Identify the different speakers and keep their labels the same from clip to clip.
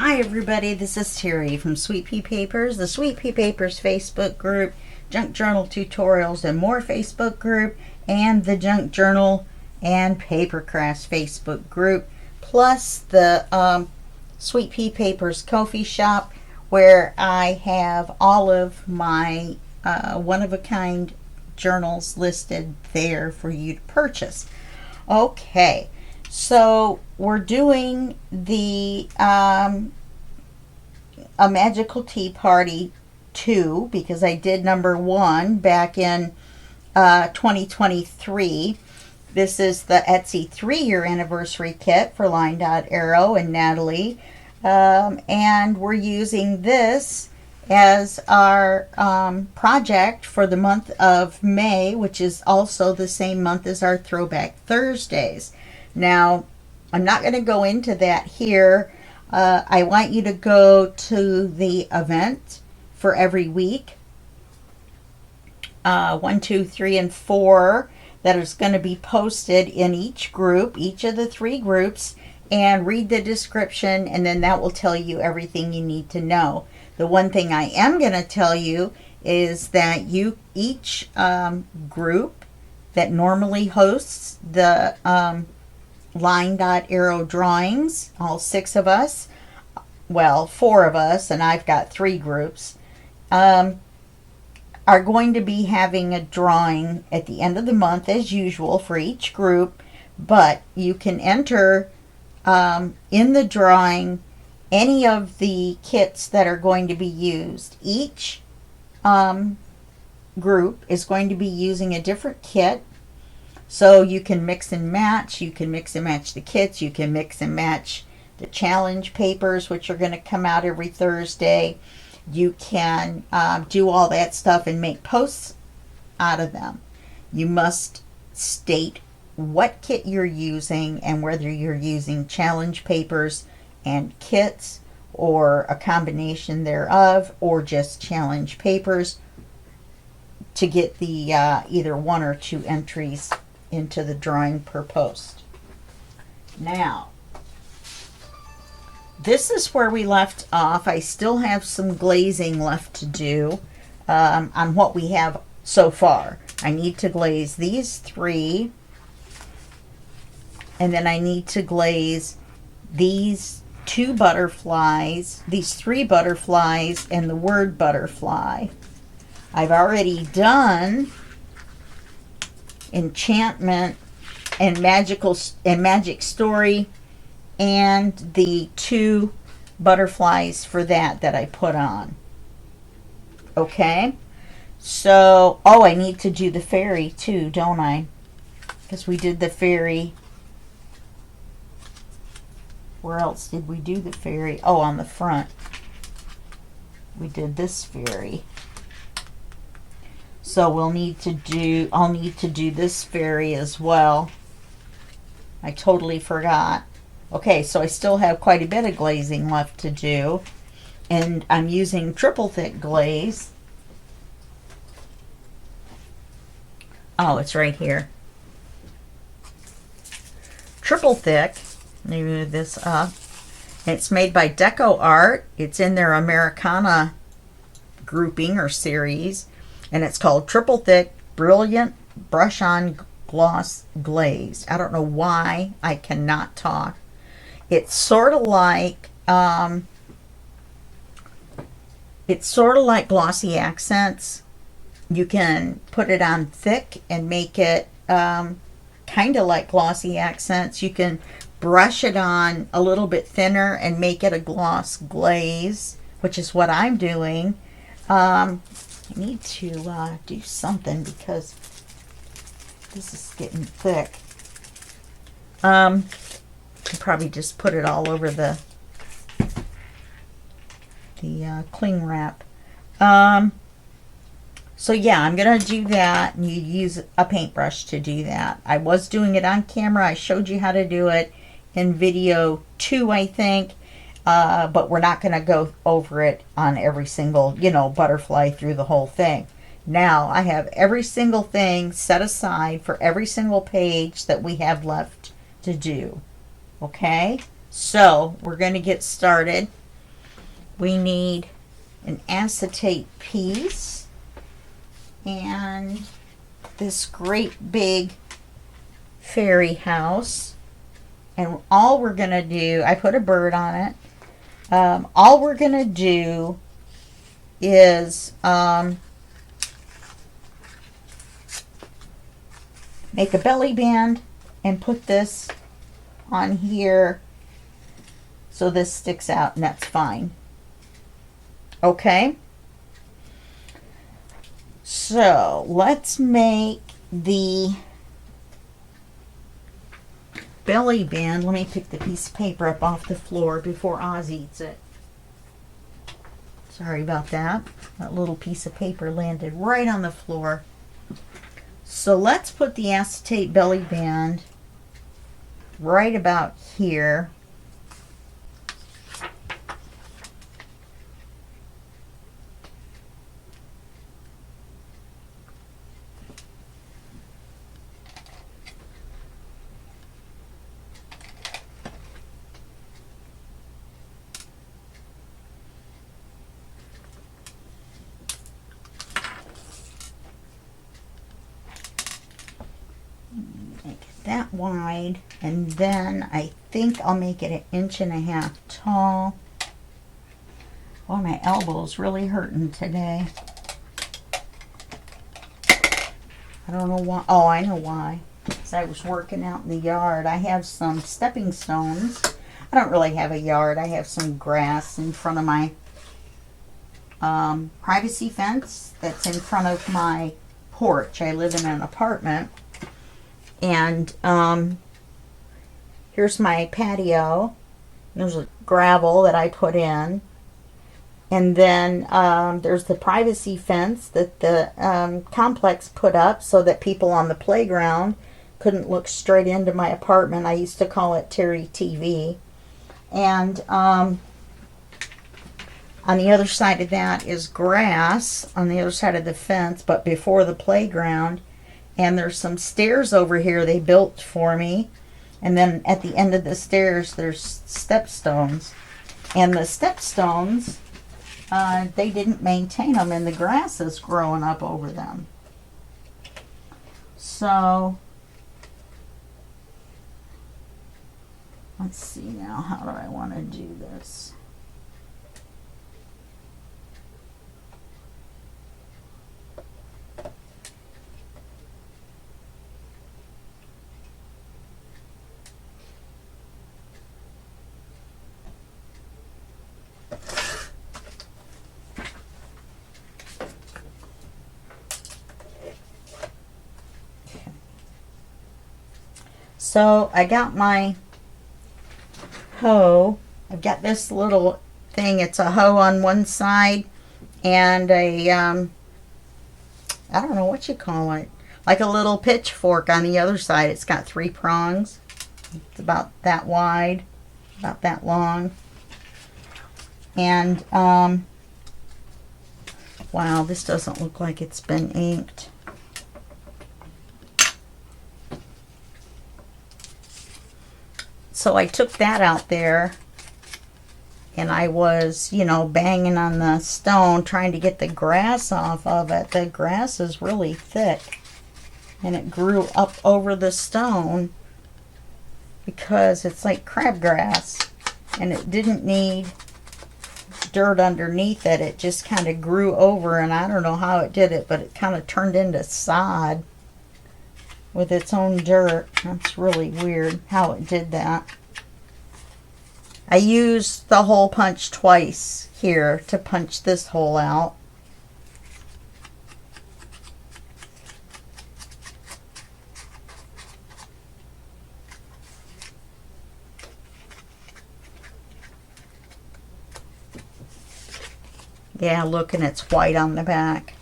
Speaker 1: Hi everybody, this is Terry from Sweet Pea Papers, the Sweet Pea Papers Facebook group, Junk Journal Tutorials and More Facebook group, and the Junk Journal and Paper Crafts Facebook group, plus the Sweet Pea Papers Ko-fi shop, where I have all of my one-of-a-kind journals listed there for you to purchase. Okay, so we're doing the A Magical Tea Party 2, because I did number 1 back in 2023. This is the Etsy 3-year anniversary kit for Line Dot Arrow and Natalie. And we're using this as our project for the month of May, which is also the same month as our Throwback Thursdays. Now, I'm not going to go into that here. I want you to go to the event for every week, 1, 2, 3, and 4, that is going to be posted in each group, each of the 3 groups, and read the description, and then that will tell you everything you need to know. The one thing I am going to tell you is that each group that normally hosts the Line Dot Arrow drawings, all 6 of us, well, 4 of us, and I've got 3 groups, are going to be having a drawing at the end of the month as usual for each group, but you can enter in the drawing any of the kits that are going to be used. Each group is going to be using a different kit, so you can mix and match. You can mix and match the kits. You can mix and match the challenge papers, which are going to come out every Thursday. You can do all that stuff and make posts out of them. You must state what kit you're using and whether you're using challenge papers and kits, or a combination thereof, or just challenge papers, to get the either 1 or 2 entries into the drawing per post. Now, this is where we left off. I still have some glazing left to do on what we have so far. I need to glaze these 3, and then I need to glaze these 2 butterflies, these 3 butterflies, and the word butterfly. I've already done Enchantment and Magic Story, and the 2 butterflies for that I put on. Okay, so I need to do the fairy too, don't I? Because we did the fairy. Where else did we do the fairy? Oh, on the front. We did this fairy. So I'll need to do this fairy as well. I totally forgot. Okay, so I still have quite a bit of glazing left to do. And I'm using triple thick glaze. Oh, it's right here. Triple thick. Let me move this up. It's made by Deco Art. It's in their Americana grouping or series, and it's called Triple Thick Brilliant Brush On Gloss Glaze. I don't know why I cannot talk. It's sort of like glossy accents. You can put it on thick and make it kind of like glossy accents. You can brush it on a little bit thinner and make it a gloss glaze, which is what I'm doing. I need to do something because this is getting thick. I probably just put it all over the cling wrap. So yeah, I'm going to do that, and you use a paintbrush to do that. I was doing it on camera. I showed you how to do it in video 2, I think, but we're not going to go over it on every single, butterfly through the whole thing. Now, I have every single thing set aside for every single page that we have left to do. Okay? So, we're going to get started. We need an acetate piece and this great big fairy house. And all we're going to do, I put a bird on it. All we're going to do is make a belly band and put this on here so this sticks out, and that's fine. Okay, so let's make the belly band. Let me pick the piece of paper up off the floor before Oz eats it. Sorry about that. That little piece of paper landed right on the floor. So let's put the acetate belly band right about here. Make it that wide, and then I think I'll make it 1.5 inches tall. Oh, my elbow's really hurting today. I don't know why. Oh, I know why. Because I was working out in the yard. I have some stepping stones. I don't really have a yard. I have some grass in front of my privacy fence that's in front of my porch. I live in an apartment. And here's my patio. There's a gravel that I put in. And then there's the privacy fence that the complex put up so that people on the playground couldn't look straight into my apartment. I used to call it Terry TV. And on the other side of that is grass on the other side of the fence, but before the playground. And there's some stairs over here they built for me. And then at the end of the stairs, there's step stones. And the step stones, they didn't maintain them, and the grass is growing up over them. So, let's see now, how do I want to do this? So I got my hoe. I've got this little thing. It's a hoe on one side and a, I don't know what you call it, like a little pitchfork on the other side. It's got 3 prongs. It's about that wide, about that long. And, wow, this doesn't look like it's been inked. So I took that out there, and I was, you know, banging on the stone trying to get the grass off of it. The grass is really thick, and it grew up over the stone because it's like crabgrass, and it didn't need dirt underneath it. It just kind of grew over, and I don't know how it did it, but it kind of turned into sod with its own dirt. That's really weird how it did that. I used the hole punch twice here to punch this hole out. Yeah, look, and it's white on the back.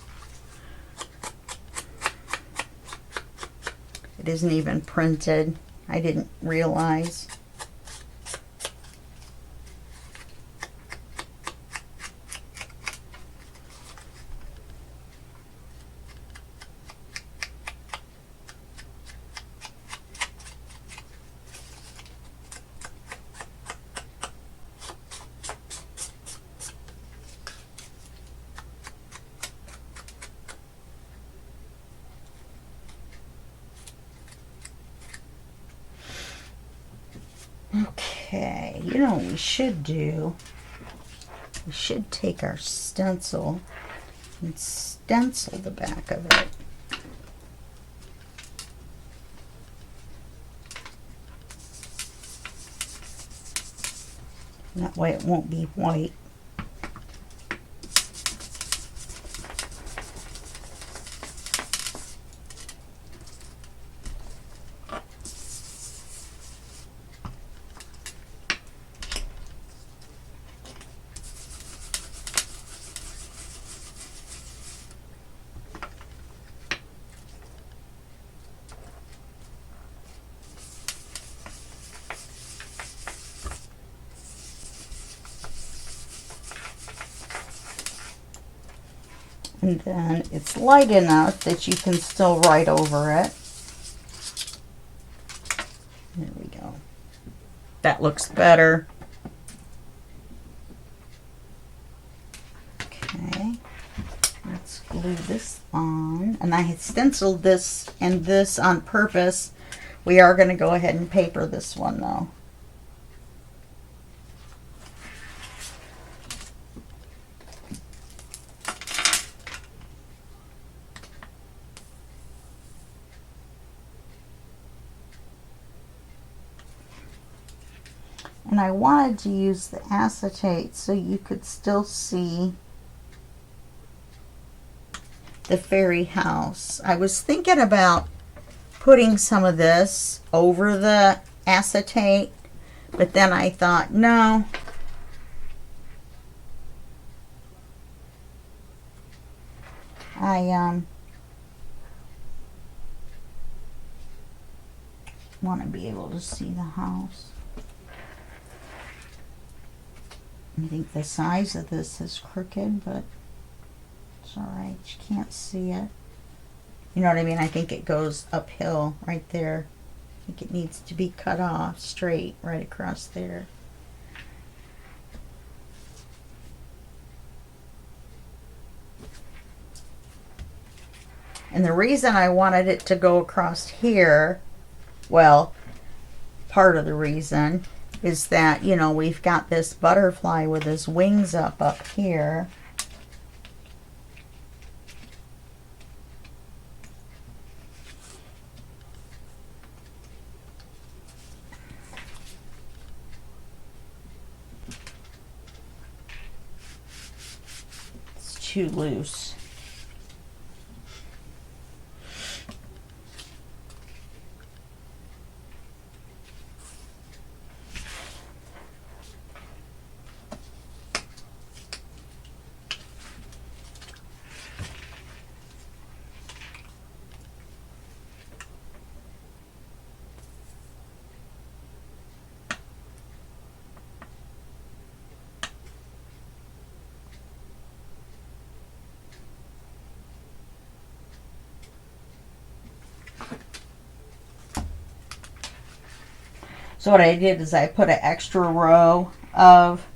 Speaker 1: It isn't even printed. I didn't realize. you know what we should do? We should take our stencil and stencil the back of it. That way it won't be white. And then it's light enough that you can still write over it. There we go. That looks better. Okay, let's glue this on. And I had stenciled this and this on purpose. We are going to go ahead and paper this one though. And I wanted to use the acetate so you could still see the fairy house. I was thinking about putting some of this over the acetate, but then I thought, no. I want to be able to see the house. I think the size of this is crooked, but it's alright. You can't see it. You know what I mean? I think it goes uphill right there. I think it needs to be cut off straight right across there. And the reason I wanted it to go across here, well, part of the reason is that, you know, we've got this butterfly with his wings up here. It's too loose. So what I did is I put an extra row of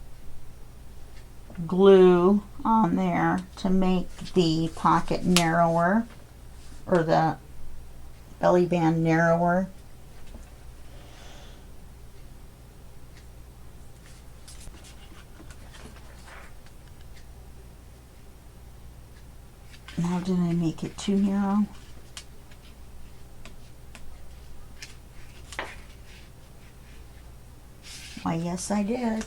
Speaker 1: glue on there to make the pocket narrower, or the belly band narrower. Now, did I make it too narrow? Why, yes, I did.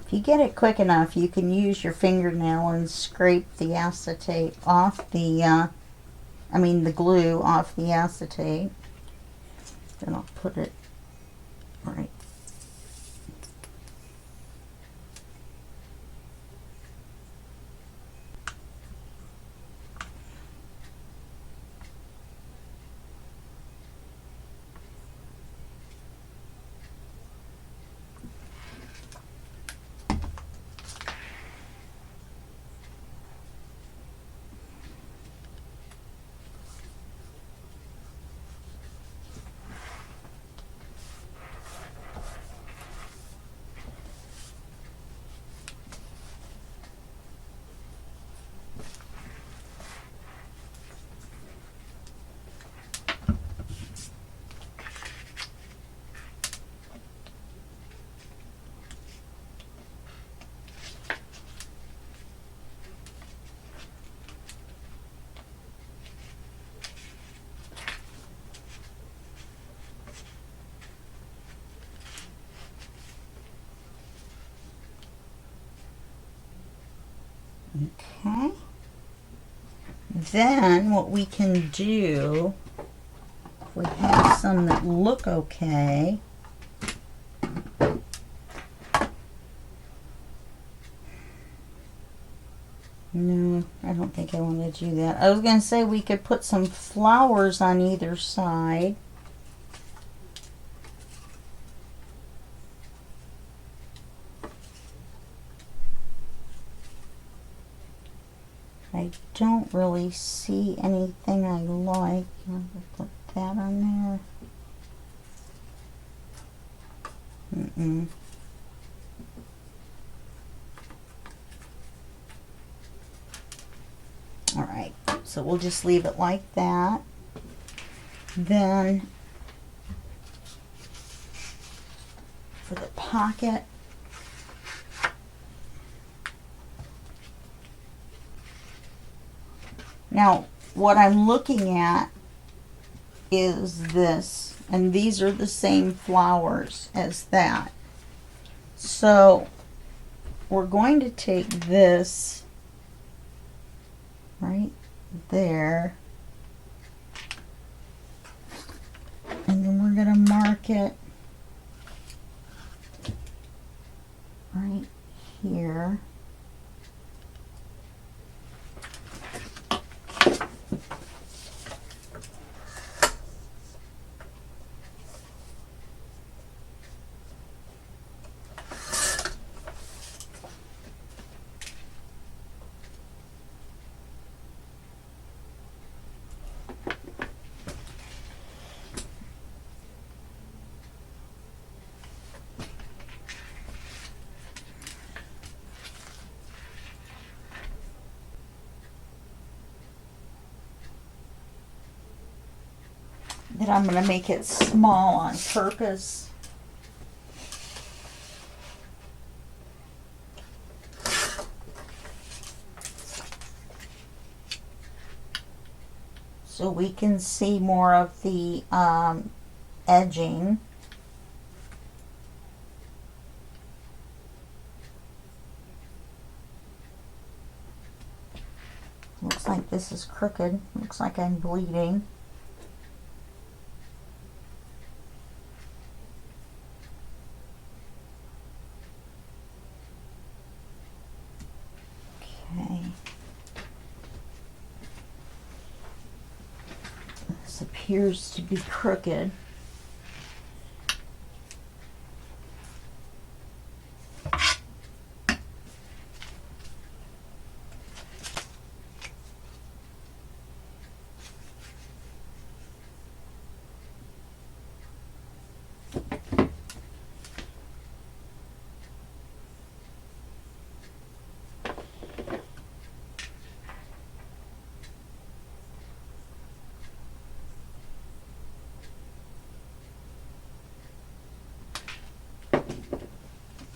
Speaker 1: If you get it quick enough, you can use your fingernail and scrape the acetate off the, the glue off the acetate. Then I'll put it right. Okay. Then what we can do, if we have some that look okay, no, I don't think I want to do that. I was going to say we could put some flowers on either side. I don't really see anything I like. I'm going to put that on there. Mm-mm. All right, so we'll just leave it like that. Then for the pocket, now what I'm looking at is this, and these are the same flowers as that. So we're going to take this right there, and then we're going to mark it right here. Then I'm going to make it small on purpose. So we can see more of the edging. Looks like this is crooked. Looks like I'm bleeding. Okay. This appears to be crooked.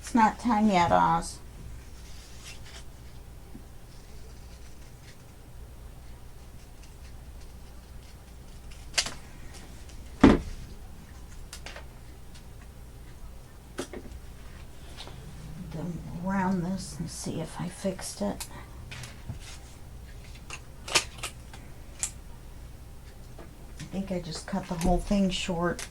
Speaker 1: It's not time yet, Oz. Around this and see if I fixed it. I think I just cut the whole thing short.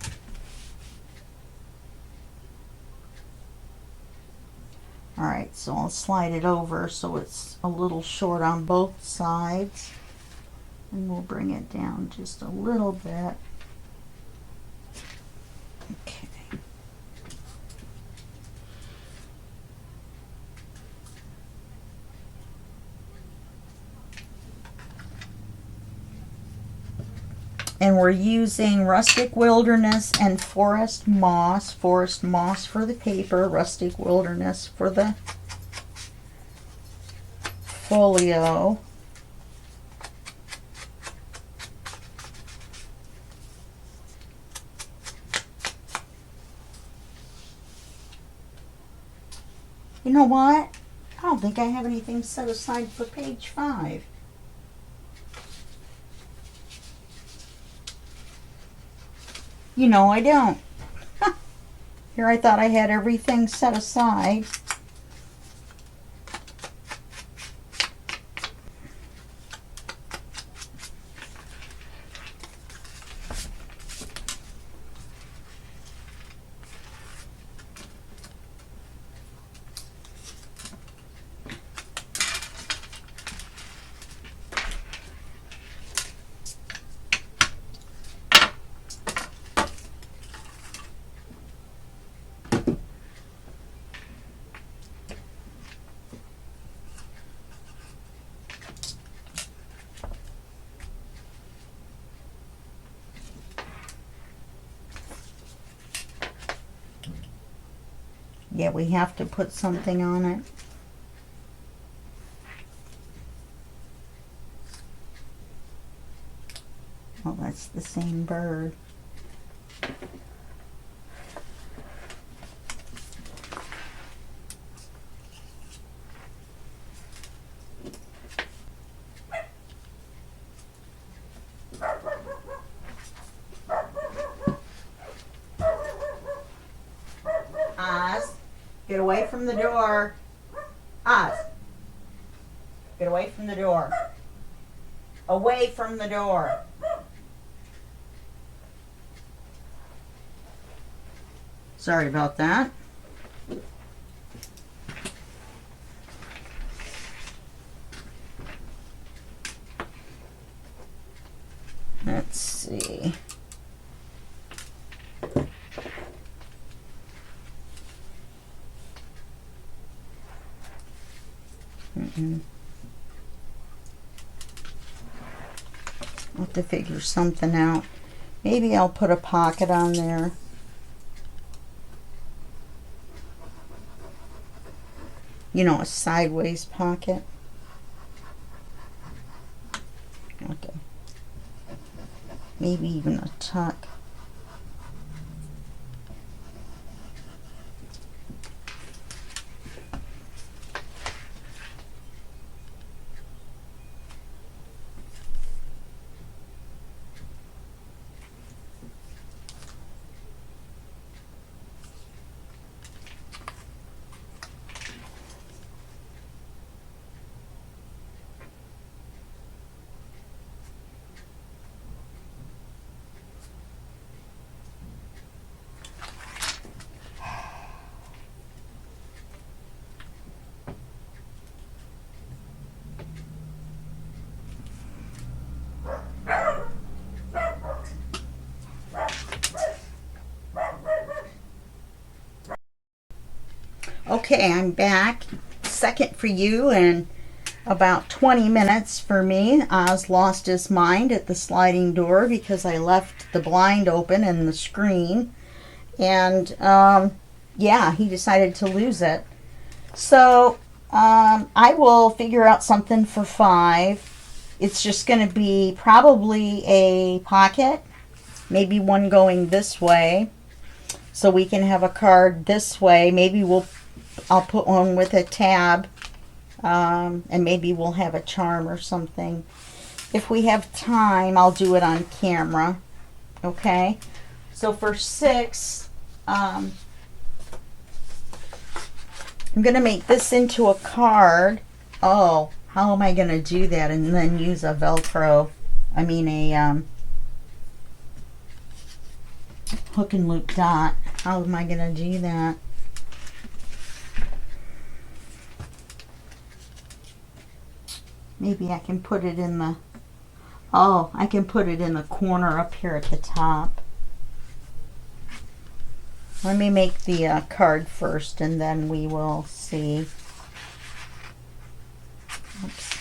Speaker 1: Alright, so I'll slide it over so it's a little short on both sides. And we'll bring it down just a little bit. Okay. And we're using Rustic Wilderness and Forest Moss. Forest Moss for the paper, Rustic Wilderness for the folio. You know what? I don't think I have anything set aside for page 5. You know I don't. Here I thought I had everything set aside. Yeah, we have to put something on it. Oh, that's the same bird. Oz, get away from the door. Oz, get away from the door. Away from the door. Sorry about that. Let's see. I'll have to figure something out. Maybe I'll put a pocket on there. You know, a sideways pocket. Okay. Maybe even a tuck. Okay, I'm back. Second for you and about 20 minutes for me. Oz lost his mind at the sliding door because I left the blind open and the screen. And yeah, he decided to lose it. So I will figure out something for 5. It's just going to be probably a pocket, maybe one going this way. So we can have a card this way. Maybe I'll put one with a tab, and maybe we'll have a charm or something. If we have time, I'll do it on camera. Okay? So for 6, I'm going to make this into a card. Oh, how am I going to do that and then use a Velcro? I mean a hook and loop dot. How am I going to do that? Maybe I can put it in the, oh, I can put it in the corner up here at the top. Let me make the card first and then we will see. Oops.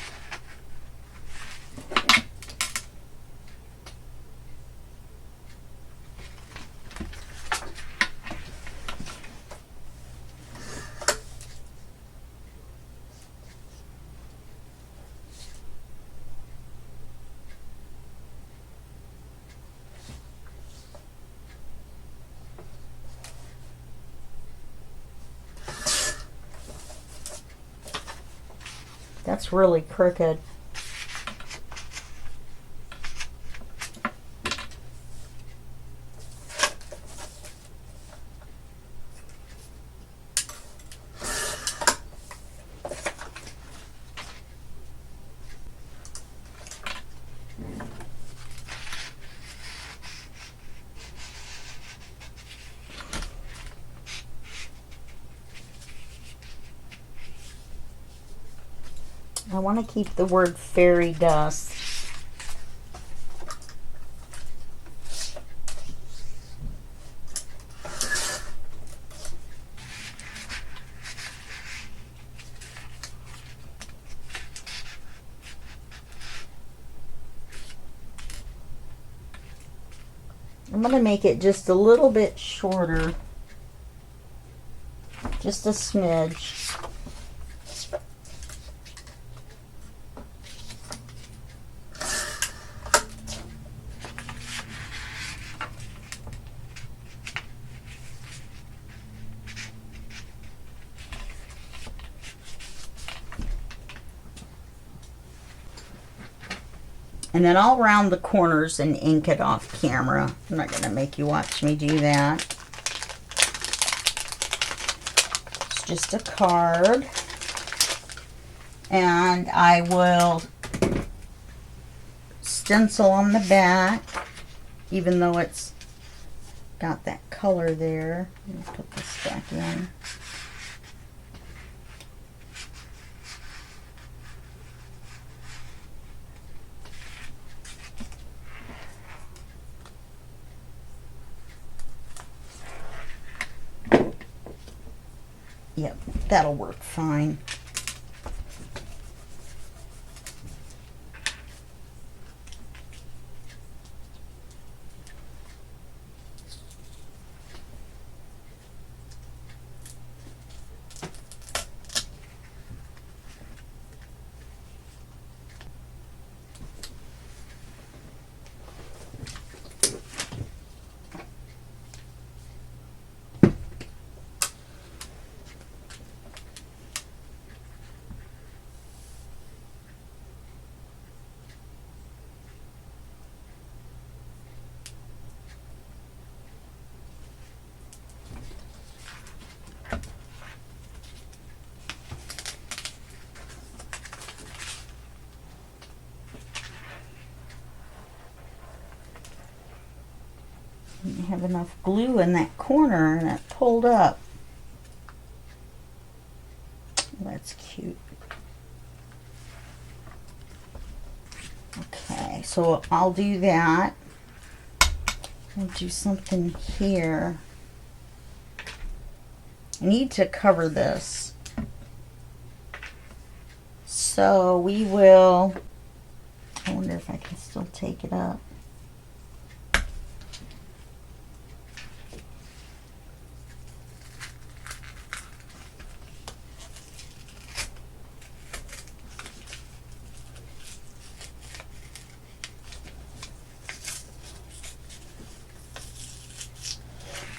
Speaker 1: That's really crooked. I want to keep the word fairy dust. I'm going to make it just a little bit shorter, just a smidge. And then I'll round the corners and ink it off camera. I'm not going to make you watch me do that. It's just a card. And I will stencil on the back, even though it's got that color there. Let me put this back in. Yep, that'll work fine. You have enough glue in that corner and it pulled up. That's cute. Okay, so I'll do that. I'll do something here. I need to cover this. So we will, I wonder if I can still take it up.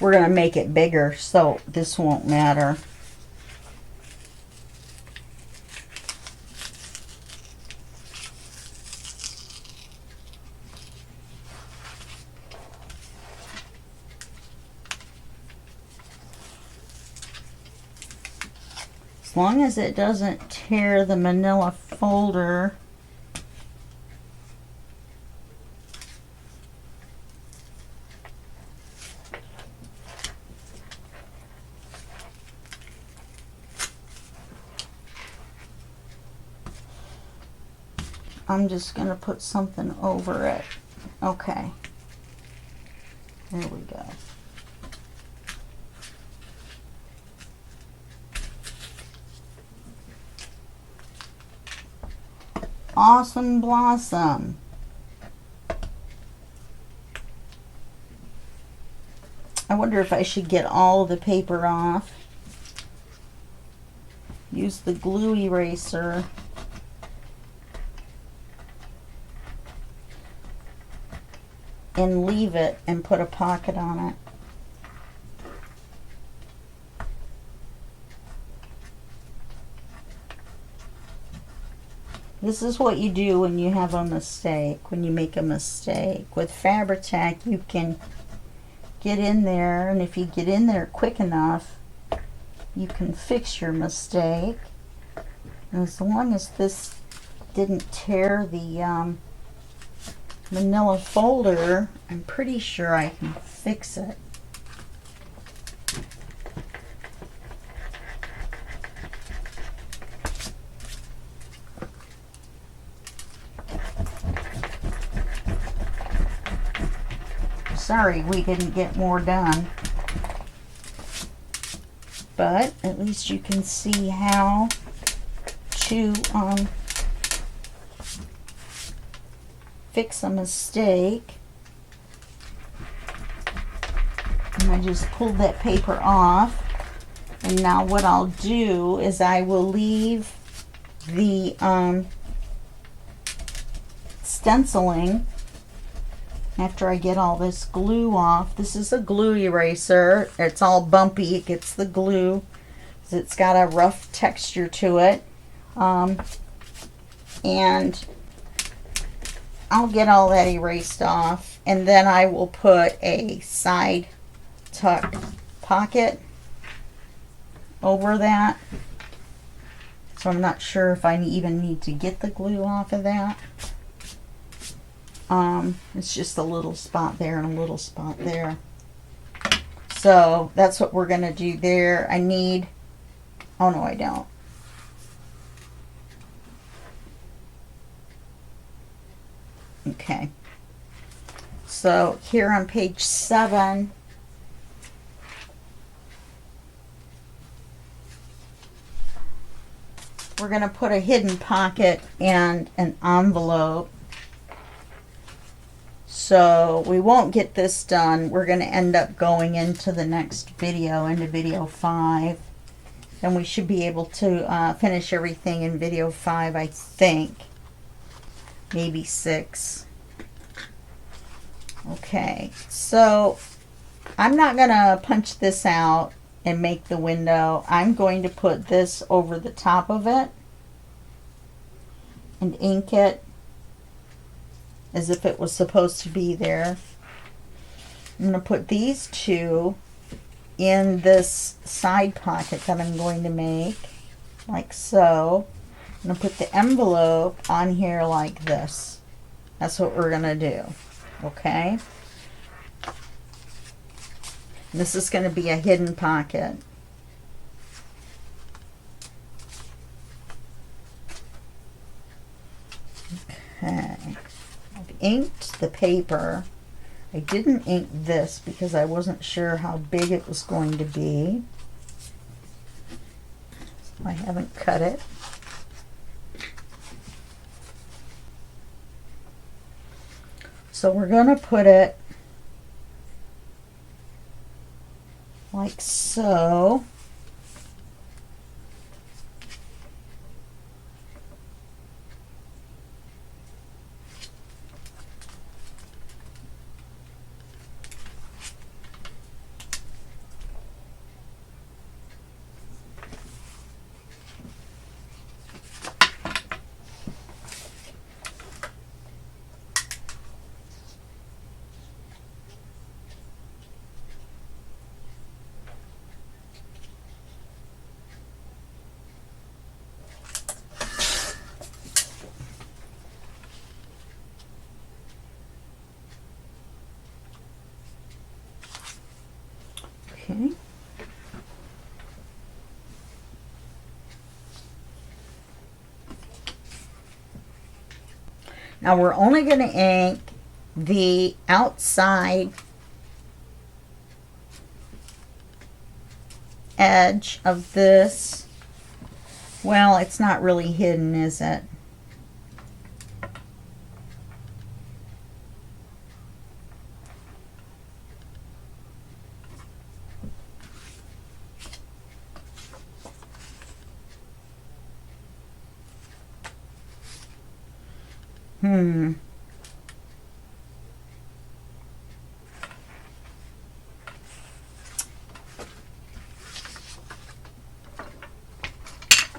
Speaker 1: We're going to make it bigger, so this won't matter. As long as it doesn't tear the manila folder. I'm just going to put something over it. Okay. There we go. Awesome Blossom. I wonder if I should get all the paper off. Use the glue eraser. And leave it and put a pocket on it. This is what you do when you have a mistake, when you make a mistake. With Fabri-Tac, you can get in there, and if you get in there quick enough, you can fix your mistake. And as long as this didn't tear the manila folder, I'm pretty sure I can fix it. Sorry we didn't get more done, but at least you can see how to fix a mistake. And I just pulled that paper off, And now what I'll do is I will leave the stenciling after I get all this glue off. This is a glue eraser. It's all bumpy. It gets the glue. It's got a rough texture to it. And I'll get all that erased off. And then I will put a side tuck pocket over that. So I'm not sure if I even need to get the glue off of that. It's just a little spot there and a little spot there. So that's what we're going to do there. I need, oh no I don't. Okay. So here on page 7, we're going to put a hidden pocket and an envelope. So we won't get this done. We're going to end up going into the next video, into video 5. And we should be able to finish everything in video 5, I think. Maybe 6. Okay, so I'm not going to punch this out and make the window. I'm going to put this over the top of it and ink it as if it was supposed to be there. I'm going to put these two in this side pocket that I'm going to make, like so. I'm going to put the envelope on here like this. That's what we're going to do. Okay? And this is going to be a hidden pocket. Okay. I've inked the paper. I didn't ink this because I wasn't sure how big it was going to be. So I haven't cut it. So we're going to put it like so. Okay. Now we're only going to ink the outside edge of this. Well, it's not really hidden, is it?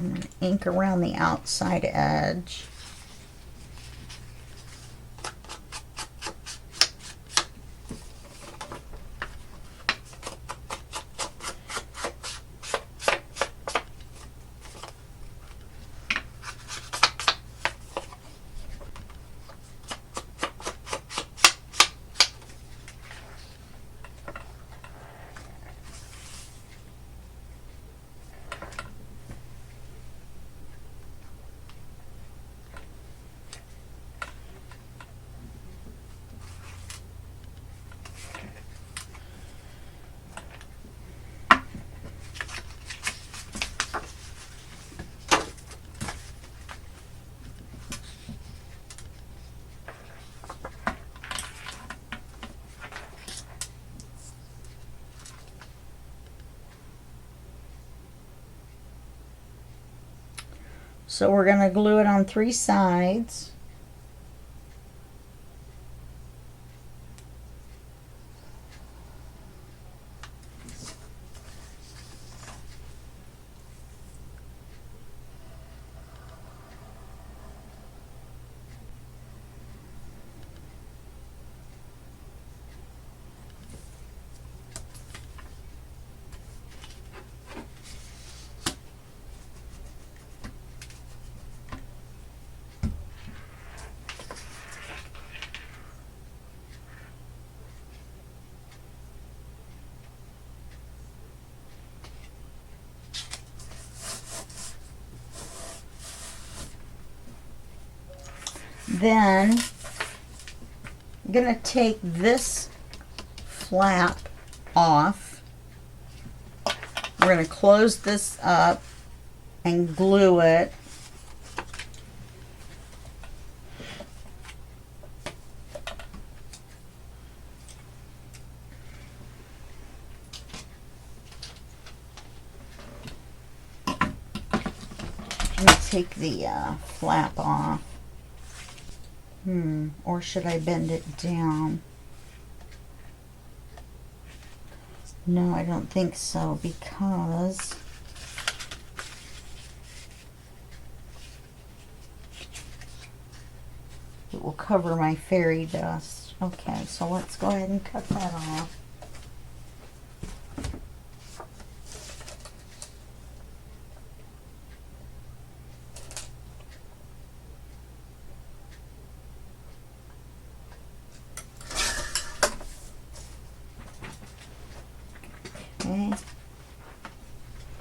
Speaker 1: I'm going to ink around the outside edge. So we're going to glue it on 3 sides. Then I'm going to take this flap off. We're going to close this up and glue it. Let me take the flap off. Or should I bend it down? No, I don't think so, because it will cover my fairy dust. Okay, so let's go ahead and cut that off. Okay,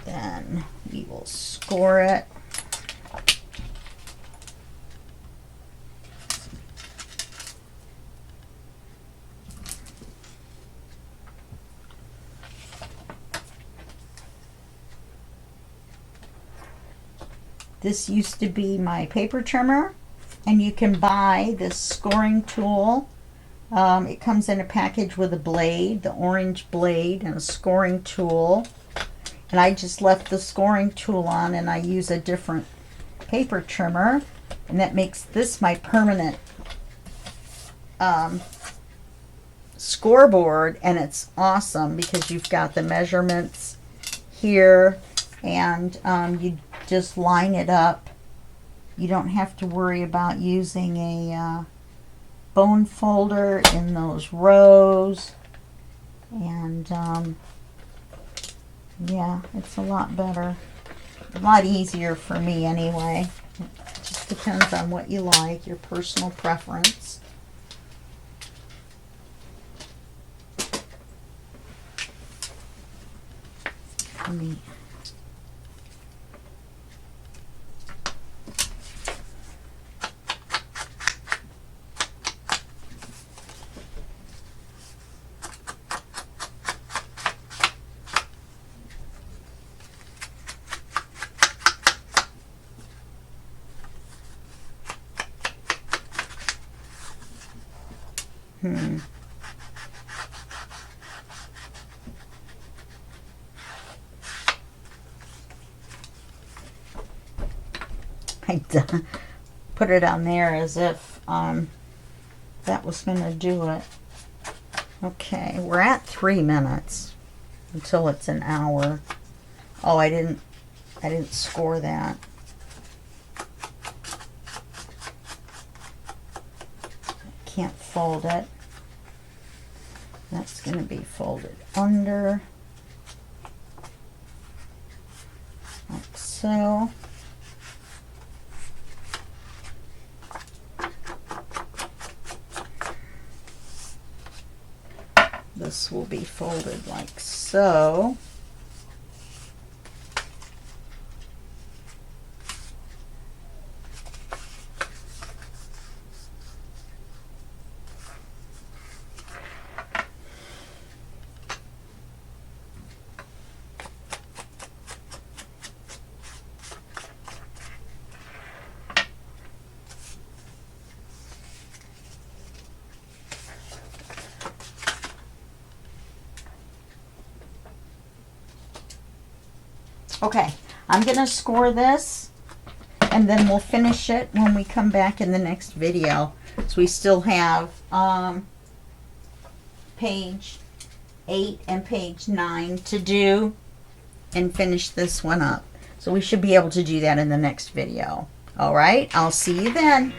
Speaker 1: then we will score it. This used to be my paper trimmer, and you can buy this scoring tool. It comes in a package with a blade, the orange blade, and a scoring tool. And I just left the scoring tool on, and I use a different paper trimmer, and that makes this my permanent scoreboard. And it's awesome because you've got the measurements here, and you just line it up. You don't have to worry about using a bone folder in those rows, and yeah, it's a lot better, a lot easier for me anyway. It just depends on what you like, your personal preference. Let me I put it on there as if that was going to do it. Okay, we're at 3 minutes until it's an hour. Oh, I didn't score that. Can't fold it. That's going to be folded under, like so. This will be folded like so. Okay, I'm going to score this, and then we'll finish it when we come back in the next video. So we still have page 8 and page 9 to do and finish this one up. So we should be able to do that in the next video. All right, I'll see you then.